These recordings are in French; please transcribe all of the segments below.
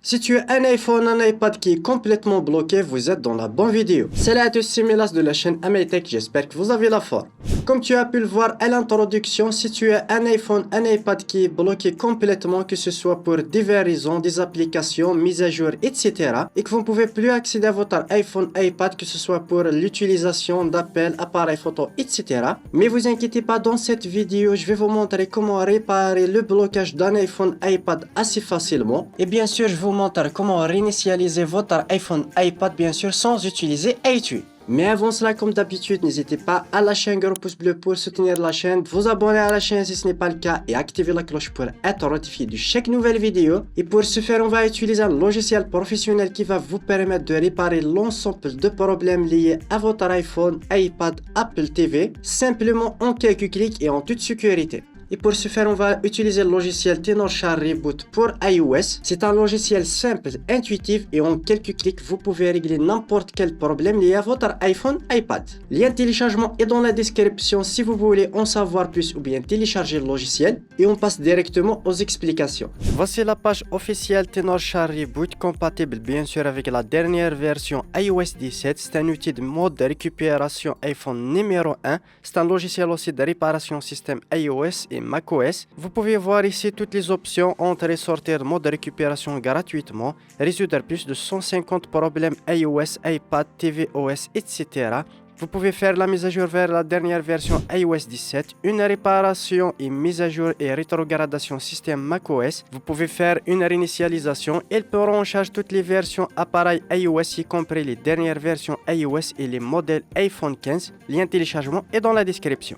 Si tu as un iPhone, un iPad qui est complètement bloqué, vous êtes dans la bonne vidéo. Salut à tous, c'est Milas de la chaîne Amaytech, j'espère que vous avez la forme. Comme tu as pu le voir à l'introduction, si tu as un iPhone, un iPad qui est bloqué complètement, que ce soit pour diverses raisons, des applications, mises à jour, etc. et que vous ne pouvez plus accéder à votre iPhone, iPad, que ce soit pour l'utilisation d'appels, appareils photo, etc. Mais vous inquiétez pas, dans cette vidéo, je vais vous montrer comment réparer le blocage d'un iPhone, iPad assez facilement. Et bien sûr, je vous montre comment réinitialiser votre iPhone, iPad, bien sûr, sans utiliser iTunes. Mais avant cela, comme d'habitude, n'hésitez pas à lâcher un gros pouce bleu pour soutenir la chaîne, vous abonner à la chaîne si ce n'est pas le cas et activer la cloche pour être notifié de chaque nouvelle vidéo. Et pour ce faire, on va utiliser un logiciel professionnel qui va vous permettre de réparer l'ensemble de problèmes liés à votre iPhone, iPad, Apple TV, simplement en quelques clics et en toute sécurité. Et pour ce faire, on va utiliser le logiciel Tenorshare Reboot pour iOS. C'est un logiciel simple, intuitif et en quelques clics, vous pouvez régler n'importe quel problème lié à votre iPhone, iPad. Lien de téléchargement est dans la description si vous voulez en savoir plus ou bien télécharger le logiciel. Et on passe directement aux explications. Voici la page officielle Tenorshare Reboot, compatible bien sûr avec la dernière version iOS 17. C'est un outil de mode de récupération iPhone numéro 1. C'est un logiciel aussi de réparation système iOS et macOS. Vous pouvez voir ici toutes les options, entrer et sortir mode de récupération gratuitement, résoudre plus de 150 problèmes iOS, iPad, tvOS, etc. Vous pouvez faire la mise à jour vers la dernière version iOS 17, une réparation et mise à jour et rétrogradation système macOS. Vous pouvez faire une réinitialisation. Elle prend en charge toutes les versions appareils iOS, y compris les dernières versions iOS et les modèles iPhone 15. Lien de téléchargement est dans la description.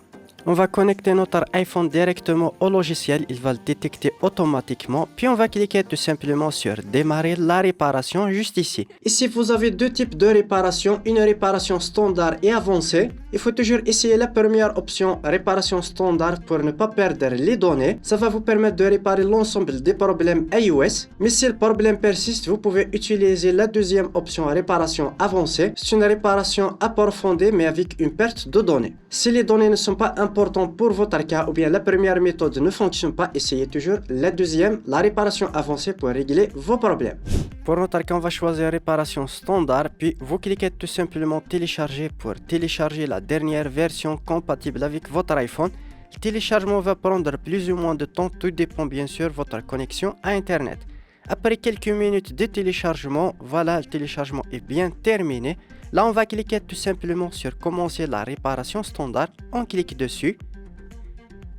On va connecter notre iPhone directement au logiciel, il va le détecter automatiquement, puis on va cliquer tout simplement sur démarrer la réparation juste ici. Ici vous avez deux types de réparation, une réparation standard et avancée. Il faut toujours essayer la première option, réparation standard, pour ne pas perdre les données. Ça va vous permettre de réparer l'ensemble des problèmes iOS. Mais si le problème persiste, vous pouvez utiliser la deuxième option, réparation avancée. C'est une réparation approfondie mais avec une perte de données. Si les données ne sont pas importantes pour votre cas ou bien la première méthode ne fonctionne pas, essayez toujours la deuxième, la réparation avancée, pour régler vos problèmes. Pour notre cas, on va choisir réparation standard, puis vous cliquez tout simplement télécharger pour télécharger la dernière version compatible avec votre iPhone. Le téléchargement va prendre plus ou moins de temps, tout dépend bien sûr de votre connexion à Internet. Après quelques minutes de téléchargement, voilà, le téléchargement est bien terminé. Là, on va cliquer tout simplement sur commencer la réparation standard. On clique dessus.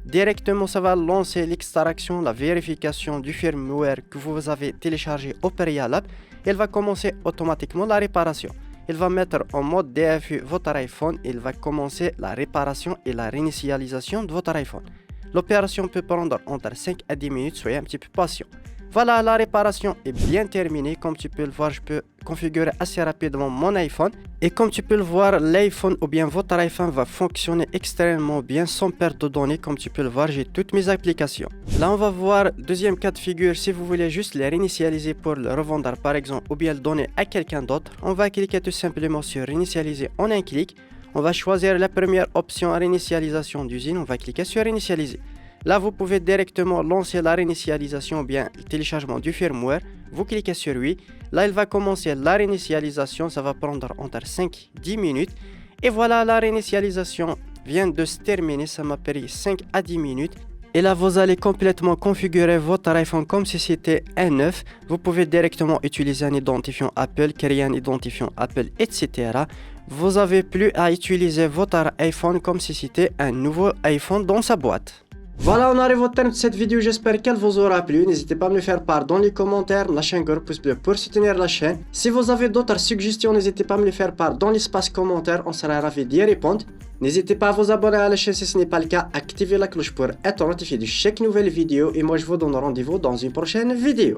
Directement, ça va lancer l'extraction, la vérification du firmware que vous avez téléchargé au préalable. Elle va commencer automatiquement la réparation. Il va mettre en mode DFU votre iPhone. Il va commencer la réparation et la réinitialisation de votre iPhone. L'opération peut prendre entre 5 à 10 minutes, soyez un petit peu patient. Voilà, la réparation est bien terminée. Comme tu peux le voir, je peux configurer assez rapidement mon iPhone. Et comme tu peux le voir, l'iPhone ou bien votre iPhone va fonctionner extrêmement bien sans perte de données. Comme tu peux le voir, j'ai toutes mes applications. Là, on va voir deuxième cas de figure. Si vous voulez juste les réinitialiser pour le revendre par exemple ou bien le donner à quelqu'un d'autre, on va cliquer tout simplement sur réinitialiser en un clic. On va choisir la première option, réinitialisation d'usine. On va cliquer sur réinitialiser. Là, vous pouvez directement lancer la réinitialisation ou bien le téléchargement du firmware. Vous cliquez sur oui. Là, il va commencer la réinitialisation. Ça va prendre entre 5 et 10 minutes. Et voilà, la réinitialisation vient de se terminer. Ça m'a pris 5 à 10 minutes. Et là, vous allez complètement configurer votre iPhone comme si c'était un neuf. Vous pouvez directement utiliser un identifiant Apple, créer un identifiant Apple, etc. Vous n'avez plus à utiliser votre iPhone comme si c'était un nouveau iPhone dans sa boîte. Voilà, on arrive au terme de cette vidéo, j'espère qu'elle vous aura plu. N'hésitez pas à me le faire part dans les commentaires, lâchez un gros pouce bleu pour soutenir la chaîne. Si vous avez d'autres suggestions, n'hésitez pas à me les faire part dans l'espace commentaire, on sera ravis d'y répondre. N'hésitez pas à vous abonner à la chaîne si ce n'est pas le cas, activez la cloche pour être notifié de chaque nouvelle vidéo. Et moi je vous donne rendez-vous dans une prochaine vidéo.